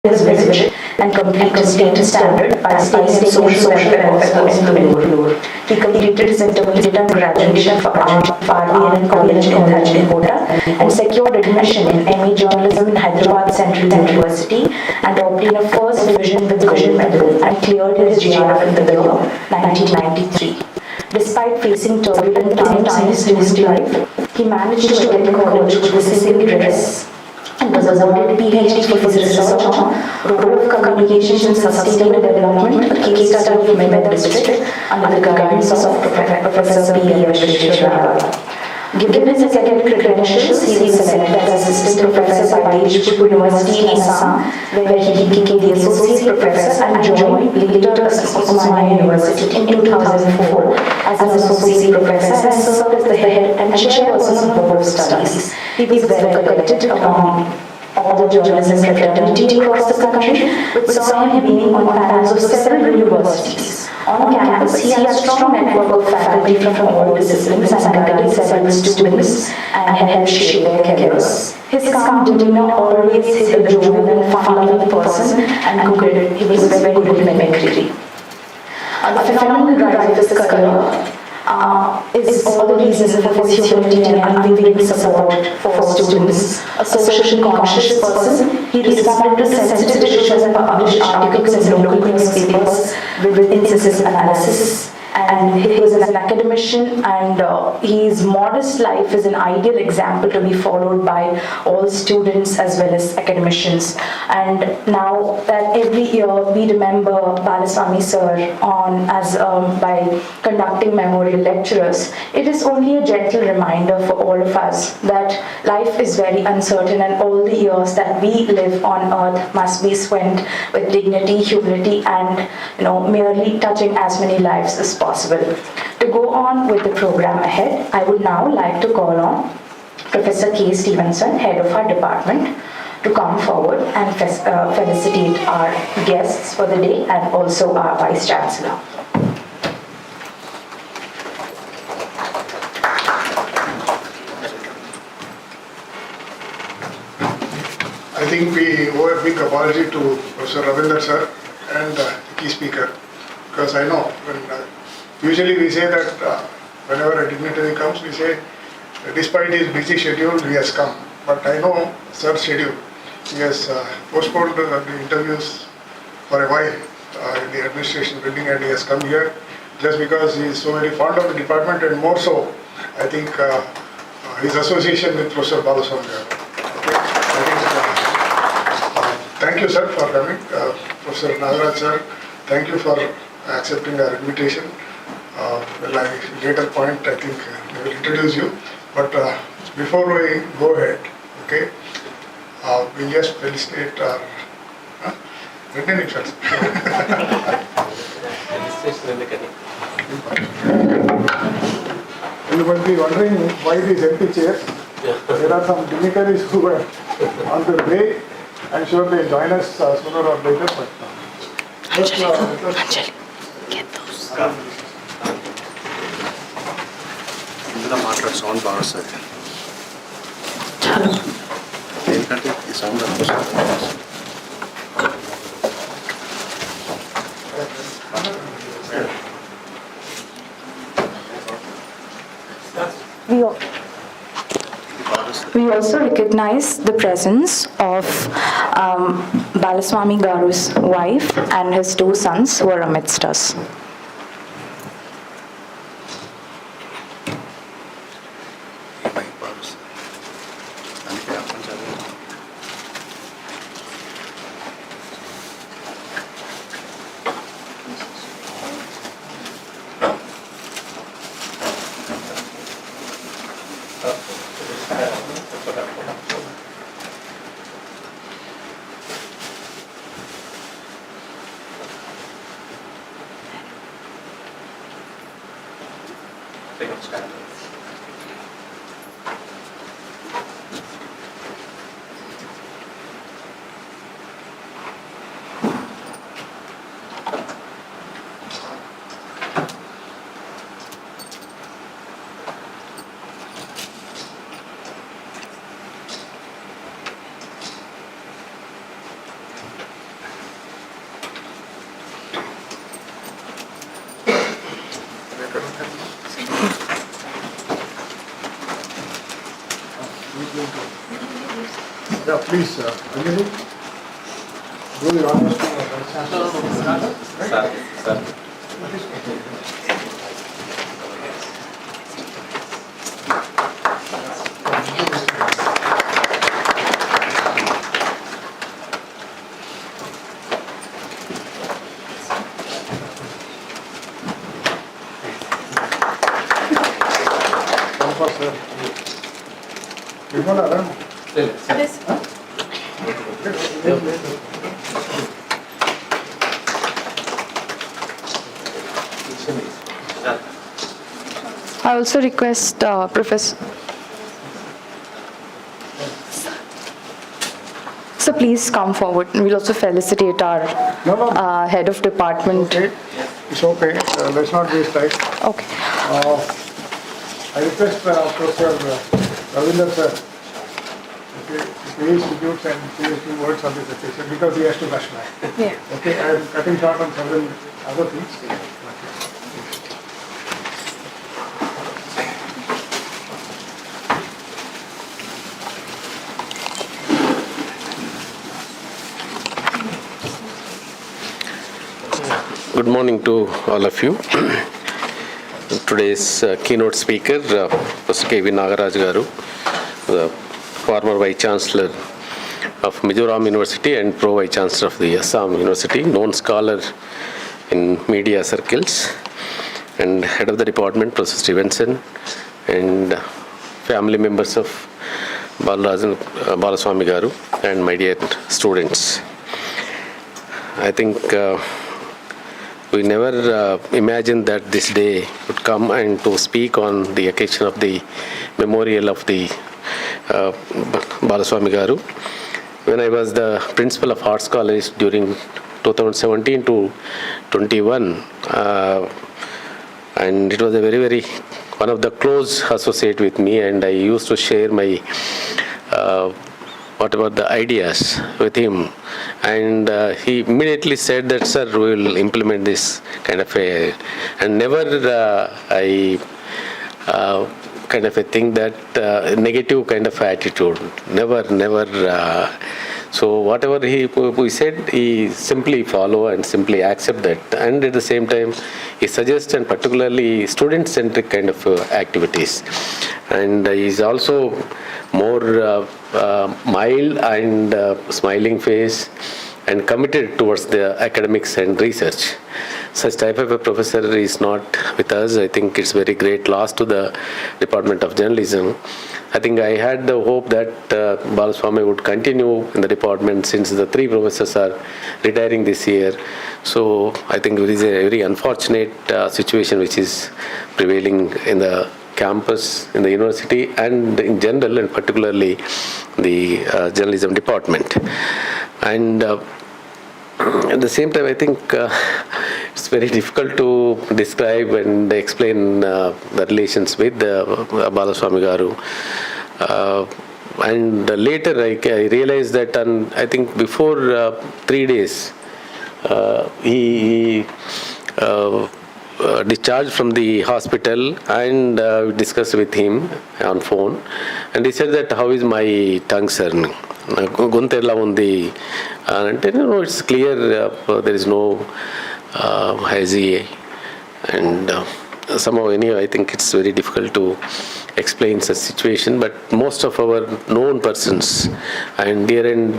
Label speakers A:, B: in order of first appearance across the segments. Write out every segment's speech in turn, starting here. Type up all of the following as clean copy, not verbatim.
A: his visit and completed state standard by staying in social welfare efforts in Bangalore. He completed his intermediate and graduation for art college in Kota and secured admission in MA journalism in Hyderabad Central University and obtained a first division with gold medal and cleared his JRF in the year 1993. Despite facing turbulent times in his life, he managed to attend college with a single dress and was awarded PhD for his research on role of communications in sustainable development, a case study of Mehmet district under the guidance of Professor B. Given his academic credentials, he was selected as assistant professor by University in Assam, where he became the associate professor and joined later Asssam University in 2004 as an associate professor and served as the head and chairperson of Board of Studies. He was well connected among all the journalism fraternity across the country, which saw him being on panels of several universities. On campus, he had a strong network of faculty from all disciplines and guided several students and helped shape their careers. His calm demeanor always hid a jovial and fun-loving person, and he was very good in mimicry. The phenomenal drive of his career is all the reason for his humility and unwavering support for students. A socially conscious person, he responded to sensitive issues and published articles in local newspapers with incisive analysis. And he was an academician, and his modest life is an ideal example to be followed by all students as well as academicians. And now that every year we remember Balaswamy sir by conducting memorial lectures, it is only a gentle reminder for all of us that life is very uncertain and all the years that we live on earth must be spent with dignity, humility, and merely touching as many lives as possible. To go on with the program ahead, I would now like to call on Professor K. Stevenson, head of our department, to come forward and felicitate our guests for the day and also our vice-chancellor.
B: I think we owe a big apology to Professor Ravinder sir and the key speaker, because I know usually we say that whenever a dignitary comes, we say despite his busy schedule he has come. But I know sir's schedule. He has postponed the interviews for a while in the administration building, and he has come here just because he is so very fond of the department, and more so I think his association with Professor Balaswamy. Thank you, sir, for coming. Professor Nagaraj, sir, thank you for accepting our invitation. Later point, I think we will introduce you. But before we go ahead, okay, we'll just felicitate our... You must be wondering why these empty chairs. There are some dignitaries who were on their way. I'm sure they'll join us sooner or later, but
A: Anjali, get those.
C: Sound power sir. Sound
A: We also recognize the presence of Balaswamy Garu's wife and his two sons who are amidst us.
B: Please, Anjali, do the honors to Vice-chancellor.
C: I also request Professor. So please come forward. We'll also felicitate our head of department.
B: Okay. It's okay. Let's not waste time.
C: Okay.
B: I request Professor Ravinder sir, okay, he institutes and say a few words on this occasion because he has to rush back.
C: Yeah.
B: Okay, I am cutting short on several other things.
D: Good morning to all of you. Today's keynote speaker, Professor Nagaraj garu, the former vice-chancellor of Mizoram University and pro-vice-chancellor of the Assam University, known scholar in media circles, and head of the department, Professor Stevenson, and family members of Bandi Balaswamy garu, and my dear students. I think we never imagined that this day would come and to speak on the occasion of the memorial of the Balaswamy garu. When I was the principal of Arts College during 2017 to 21, and it was a very one of the close associate with me, and I used to share my whatever the ideas with him, and he immediately said that, sir, we will implement this kind of a, and never I kind of a thing that negative kind of attitude, never so whatever we said, he simply follow and simply accept that, and at the same time he suggests and particularly student centric kind of activities, and he is also more mild and smiling face and committed towards the academics and research. Such type of a professor is not with us. I think it's very great loss to the Department of Journalism. I think I had the hope that Balaswamy would continue in the department since the three professors are retiring this year. So I think it is a very unfortunate situation which is prevailing in the campus, in the university, and in general, and particularly the journalism department. And at the same time, I think it's very difficult to describe and explain the relations with Balaswamy garu. And later I realized that, I think before 3 days, he discharged from the hospital, and we discussed with him on phone, and he said that, how is my tongue, sir? Gunterla undi, and it's clear there is no hazy, and somehow anyway I think it's very difficult to explain such situation, but most of our known persons and dear and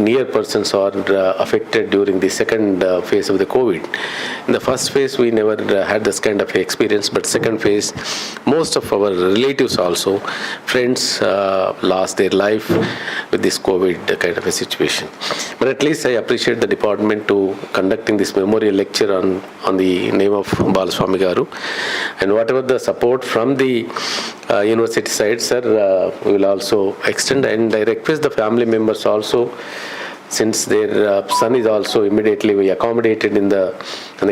D: near persons are affected during the second phase of the COVID. In the first phase we never had this kind of experience, but second phase most of our relatives also, friends lost their life with this COVID kind of a situation. But at least I appreciate the department to conducting this memorial lecture on the name of Balaswamy garu, and whatever the support from the university side, sir, we will also extend, and I request the family members also, since their son is also immediately we accommodated in the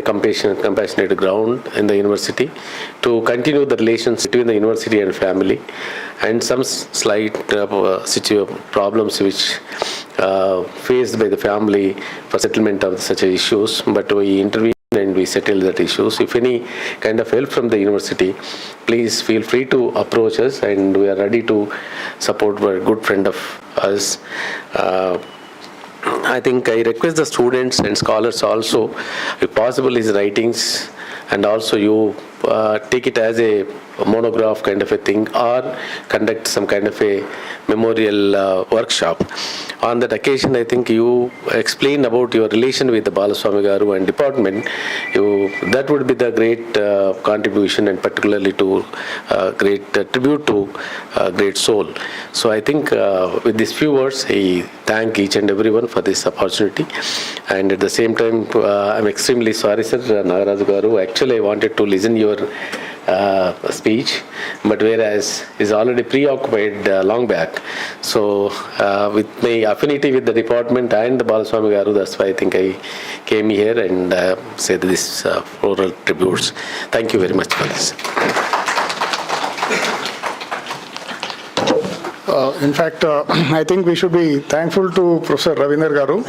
D: compassionate ground in the university, to continue the relations between the university and family, and some slight problems which faced by the family for settlement of such issues, but we intervene and we settle that issues. If any kind of help from the university, please feel free to approach us, and we are ready to support a good friend of us. I think I request the students and scholars also, if possible, his writings, and also you take it as a monograph kind of a thing, or conduct some kind of a memorial workshop. On that occasion, I think you explain about your relation with the Balaswamy Garu and department. That would be the great contribution, and particularly to great tribute to great soul. So I think with these few words, I thank each and everyone for this opportunity. And at the same time, I'm extremely sorry, sir, Nagaraj Garu. Actually, I wanted to listen your speech, but whereas is already preoccupied long back. So with my affinity with the department and the Balaswamy Garu, that's why I think I came here and said this floral tributes. Thank you very much for this.
B: In fact, I think we should be thankful to Professor Ravindra Garu.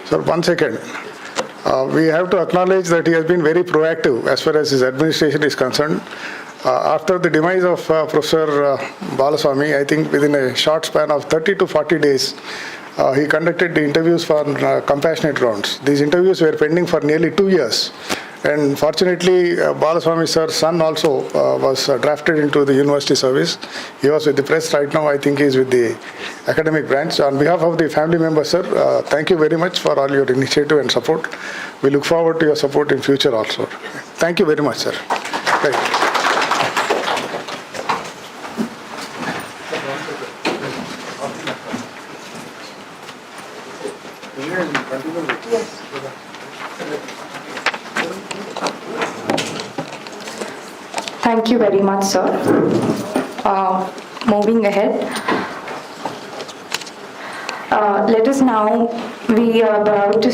B: Sir, 1 second. We have to acknowledge that he has been very proactive as far as his administration is concerned. After the demise of Professor Balaswamy, I think within a short span of 30 to 40 days, he conducted the interviews for compassionate grounds. These interviews were pending for nearly 2 years. And fortunately, Balaswamy sir's son also was drafted into the university service. He was with the press. Right now, I think he is with the academic branch. On behalf of the family members, sir, thank you very much for all your initiative and support. We look forward to your support in future also. Thank you very much, sir. Thank you.
C: Thank you very much, sir. Moving ahead. Let us now, we are about to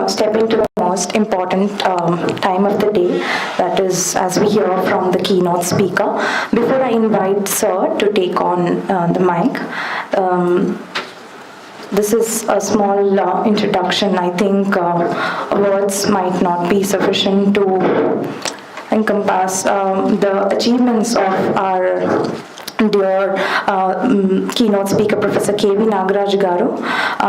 C: step into the most important time of the day, that is as we hear from the keynote speaker. Before I invite sir to take on the mic, this is a small introduction. I think words might not be sufficient to encompass the achievements of our dear keynote speaker, Professor K.V. Nagaraj Garu,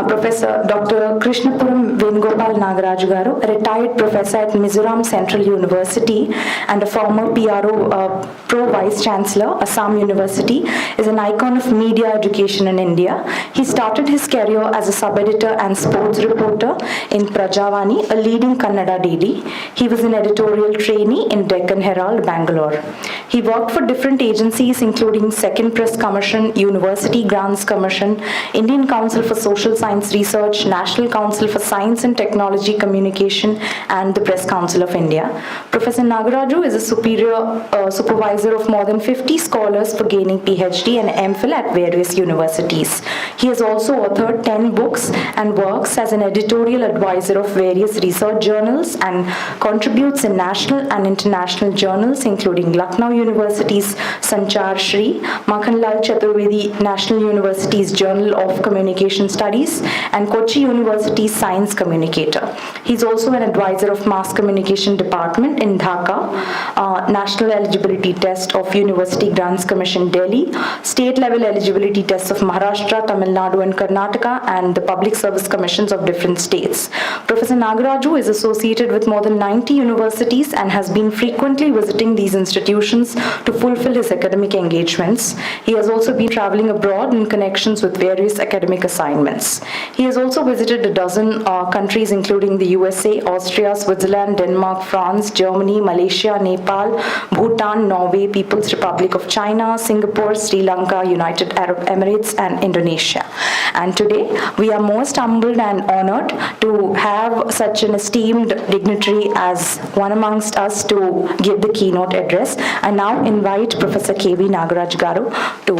C: Professor Dr. Krishnapuram Venugopal Nagaraj Garu, a retired professor at Mizoram Central University and a former PRO, Pro Vice-Chancellor, Asssam University, is an icon of media education in India. He started his career as a sub-editor and sports reporter in Prajavani, a leading Kannada DD. He was an editorial trainee in Deccan Herald, Bangalore. He worked for different agencies including Second Press Commission, University Grants Commission, Indian Council for Social Science Research, National Council for Science and Technology Communication, and the Press Council of India. Professor Nagaraju is a supervisor of more than 50 scholars for gaining PhD and MPhil at various universities. He has also authored 10 books and works as an editorial advisor of various research journals and contributes in national and international journals including Lucknow University's Sanchar Shri, Makhanlal Chaturvedi National University's Journal of Communication Studies, and Kochi University's Science Communicator. He's also an advisor of Mass Communication Department in Dhaka, National Eligibility Test of University Grants Commission Delhi, State Level Eligibility Tests of Maharashtra, Tamil Nadu and Karnataka, and the Public Service Commissions of different states. Professor Nagaraju is associated with more than 90 universities and has been frequently visiting these institutions to fulfill his academic engagements. He has also been traveling abroad in connections with various academic assignments. He has also visited a dozen countries including the USA, Austria, Switzerland, Denmark, France, Germany, Malaysia, Nepal, Bhutan, Norway, People's Republic of China, Singapore, Sri Lanka, United Arab Emirates, and Indonesia. And today we are most humbled and honored to have such an esteemed dignitary as one amongst us to give the keynote address. I now invite Professor K.V. Nagaraj Garu to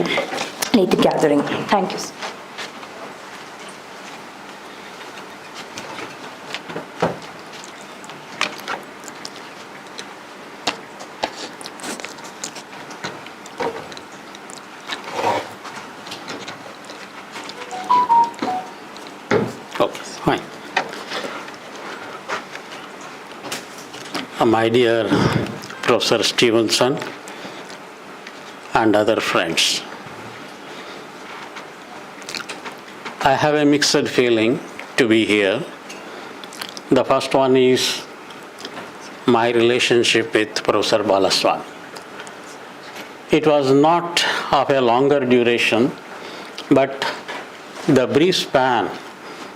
C: lead the gathering. Thank you.
E: my dear Professor Stevenson and other friends. I have a mixed feeling to be here. The first one is my relationship with Professor Balaswamy. It was not of a longer duration, but the brief span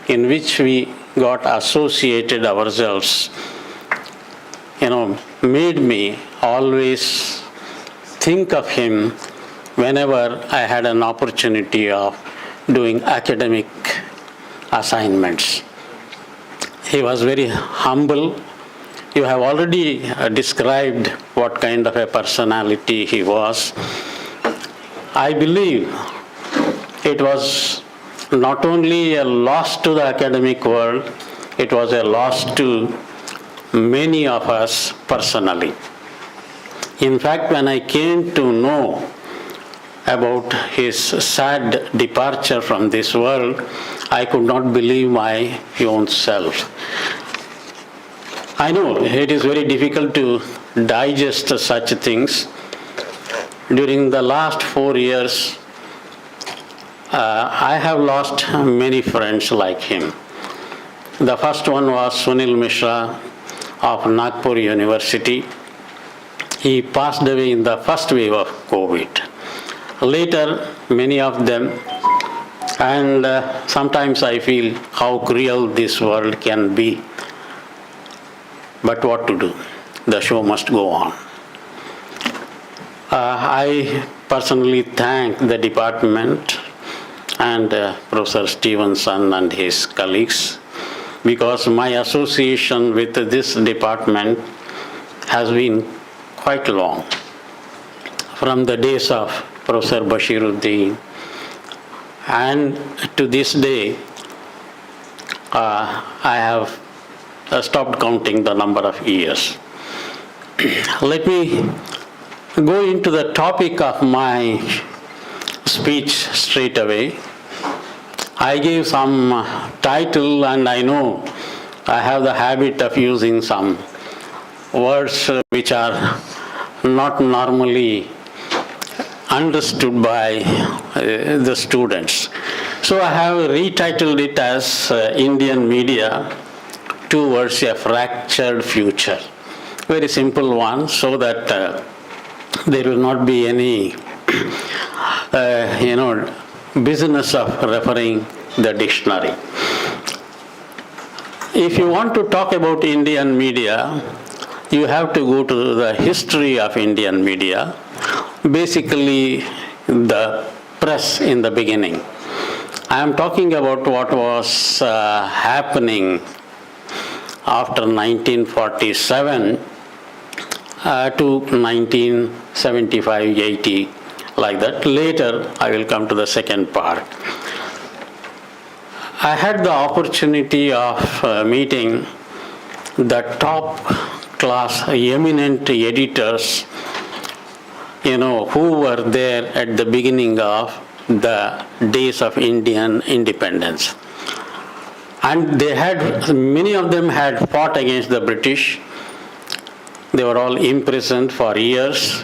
E: in which we got associated ourselves, made me always think of him whenever I had an opportunity of doing academic assignments. He was very humble. You have already described what kind of a personality he was. I believe it was not only a loss to the academic world, it was a loss to many of us personally. In fact, when I came to know about his sad departure from this world, I could not believe my own self. I know it is very difficult to digest such things. During the last 4 years, I have lost many friends like him. The first one was Sunil Mishra of Nagpur University. He passed away in the first wave of COVID. Later, many of them, and sometimes I feel how cruel this world can be. But what to do? The show must go on. I personally thank the department and Professor Stevenson and his colleagues, because my association with this department has been quite long. From the days of Professor Bashiruddin, and to this day, I have stopped counting the number of years. Let me go into the topic of my speech straight away. I gave some title, and I know I have the habit of using some words which are not normally understood by the students. So I have retitled it as Indian Media Towards a Fractured Future. Very simple one, so that there will not be any business of referring the dictionary. If you want to talk about Indian media, you have to go to the history of Indian media, basically the press in the beginning. I am talking about what was happening after 1947 to 1975-80, like that. Later, I will come to the second part. I had the opportunity of meeting the top class eminent editors, who were there at the beginning of the days of Indian independence. And many of them had fought against the British. They were all imprisoned for years.